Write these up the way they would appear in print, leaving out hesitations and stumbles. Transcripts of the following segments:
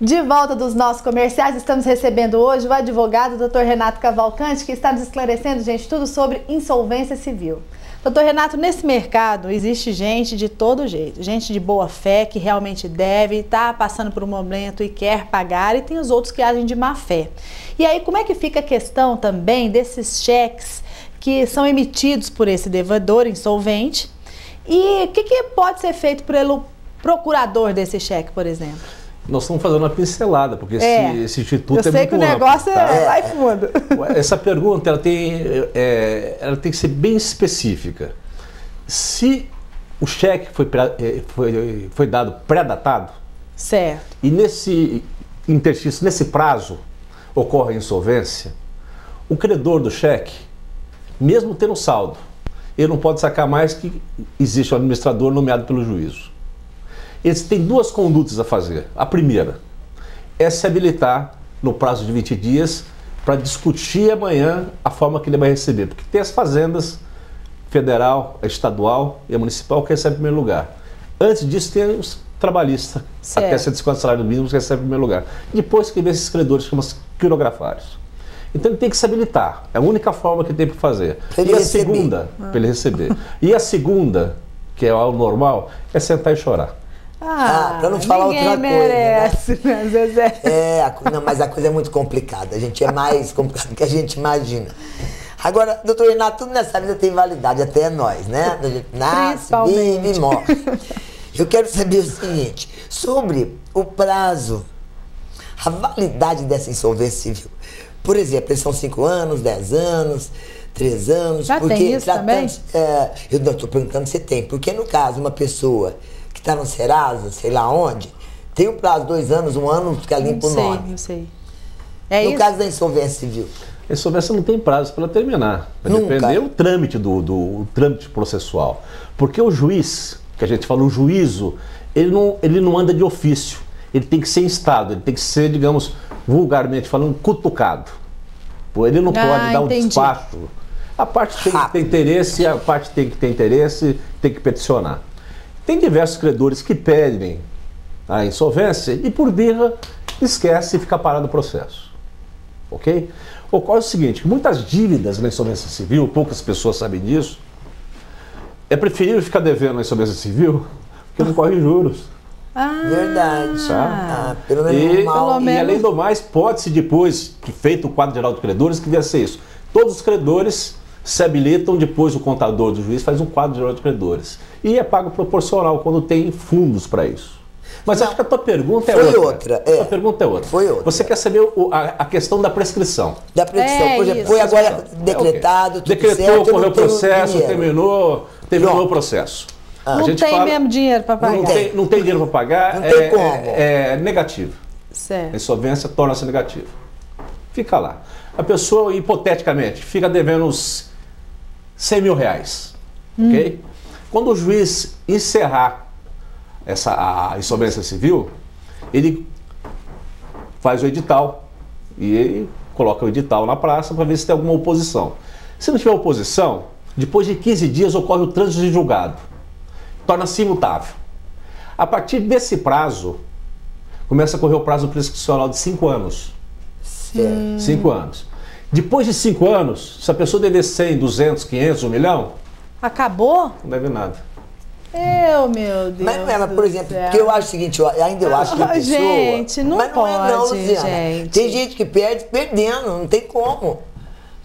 De volta dos nossos comerciais, estamos recebendo hoje o advogado Dr. Renato Cavalcante, que está nos esclarecendo, gente, tudo sobre insolvência civil. Doutor Renato, nesse mercado existe gente de todo jeito, gente de boa fé que realmente deve, está passando por um momento e quer pagar, e tem os outros que agem de má fé. E aí, como é que fica a questão também desses cheques que são emitidos por esse devedor insolvente? E o que pode ser feito pelo procurador desse cheque, por exemplo? Nós estamos fazendo uma pincelada, porque esse instituto é muito amplo. Eu sei que o negócio vai fundo. Essa pergunta ela tem que ser bem específica. Se o cheque foi dado pré-datado, certo, e nesse interstício, nesse prazo, ocorre a insolvência, o credor do cheque, mesmo tendo saldo, ele não pode sacar mais que existe um administrador nomeado pelo juízo. Eles têm duas condutas a fazer. A primeira é se habilitar no prazo de 20 dias para discutir amanhã a forma que ele vai receber. Porque tem as fazendas federal, a estadual e a municipal que recebem em primeiro lugar. Antes disso tem os trabalhistas, até 150 salários mínimos que recebem em primeiro lugar. Depois que vem esses credores, chamam-se quirografários. Então ele tem que se habilitar. É a única forma que tem para fazer. E a segunda, para ele receber. E a segunda, que é o normal, é sentar e chorar. Para não falar outra coisa. Merece, né? Às vezes não, mas a coisa é muito complicada. A gente é mais complicado do que a gente imagina. Agora, doutor Renato, tudo nessa vida tem validade, até nós, né? A gente nasce, vive e morre. Eu quero saber o seguinte, sobre o prazo, a validade dessa insolvência civil. Por exemplo, eles são 5 anos, 10 anos, 3 anos. Já tem isso também? Eu não estou perguntando se tem, porque no caso, uma pessoa que está no Serasa, sei lá onde, tem um prazo, 2 anos, 1 ano, fica limpo o nome. Não sei. No caso da insolvência civil. A insolvência não tem prazo para terminar. Vai depender do trâmite, do trâmite processual. Porque o juiz, que a gente fala, o juízo, ele não anda de ofício. Ele tem que ser instado, ele tem que ser, digamos, vulgarmente falando, cutucado. Ele não pode dar um despacho. A parte tem que ter interesse, a parte tem que ter interesse, tem que peticionar. Tem diversos credores que pedem a insolvência e, por birra, esquece e fica parado o processo. Ok? Ocorre o seguinte, muitas dívidas na insolvência civil, poucas pessoas sabem disso, é preferível ficar devendo na insolvência civil porque não corre juros. Verdade. Tá? Pelo menos e além do mais, pode-se depois, que feito o quadro geral de credores, que deve ser isso. Todos os credores se habilitam, depois o contador do juiz faz um quadro geral de credores. E é pago proporcional quando tem fundos para isso. Mas acho que a tua pergunta é outra. A pergunta é outra. Foi outra. Você quer saber a questão da prescrição. Da prescrição. Por exemplo, foi agora decretado, tudo decretou, certo, correu o processo, terminou o processo. Não tem mesmo dinheiro para pagar. Não tem dinheiro para pagar, não tem como. É negativo. Certo. A insolvência torna-se negativa. Fica lá. A pessoa, hipoteticamente, fica devendo uns 100 mil reais. Ok? Quando o juiz encerrar a insolvência civil, ele faz o edital e ele coloca o edital na praça para ver se tem alguma oposição. Se não tiver oposição, depois de 15 dias ocorre o trânsito de julgado. Torna-se imutável. A partir desse prazo, começa a correr o prazo prescricional de 5 anos. 5 anos. Depois de 5 anos, se a pessoa dever 100, 200, 500, 1 milhão... Acabou? Não deve nada. Meu Deus. Mas por exemplo, porque eu acho o seguinte, eu acho que a pessoa... Gente, não pode, gente. Tem gente que perde perdendo, não tem como.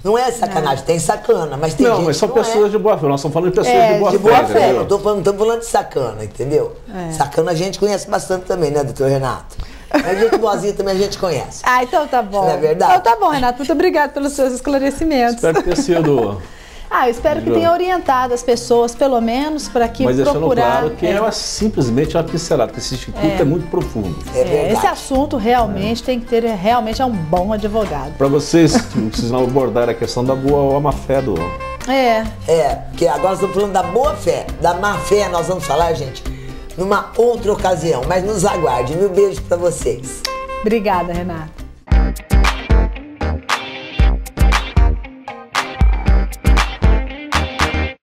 Não é sacanagem, tem sacana, mas tem gente que não, mas são pessoas de boa fé, nós estamos falando de pessoas de boa fé. De boa fé, não estamos falando de sacana, entendeu? Sacana a gente conhece bastante também, né, doutor Renato? A gente boazinha também a gente conhece. Então tá bom. Não é verdade? Então tá bom, Renato, muito obrigado pelos seus esclarecimentos. Espero ter sido... eu espero que tenha orientado as pessoas, pelo menos, para que mas procurar... Mas deixando claro que é simplesmente uma pincelada, porque esse instituto é muito profundo. Esse assunto realmente tem que ter, um bom advogado. Para vocês que precisam abordar a questão da boa ou a má fé do... Porque agora nós estamos falando da boa fé, da má fé nós vamos falar, gente, numa outra ocasião, mas nos aguarde. Mil beijos para vocês. Obrigada, Renata.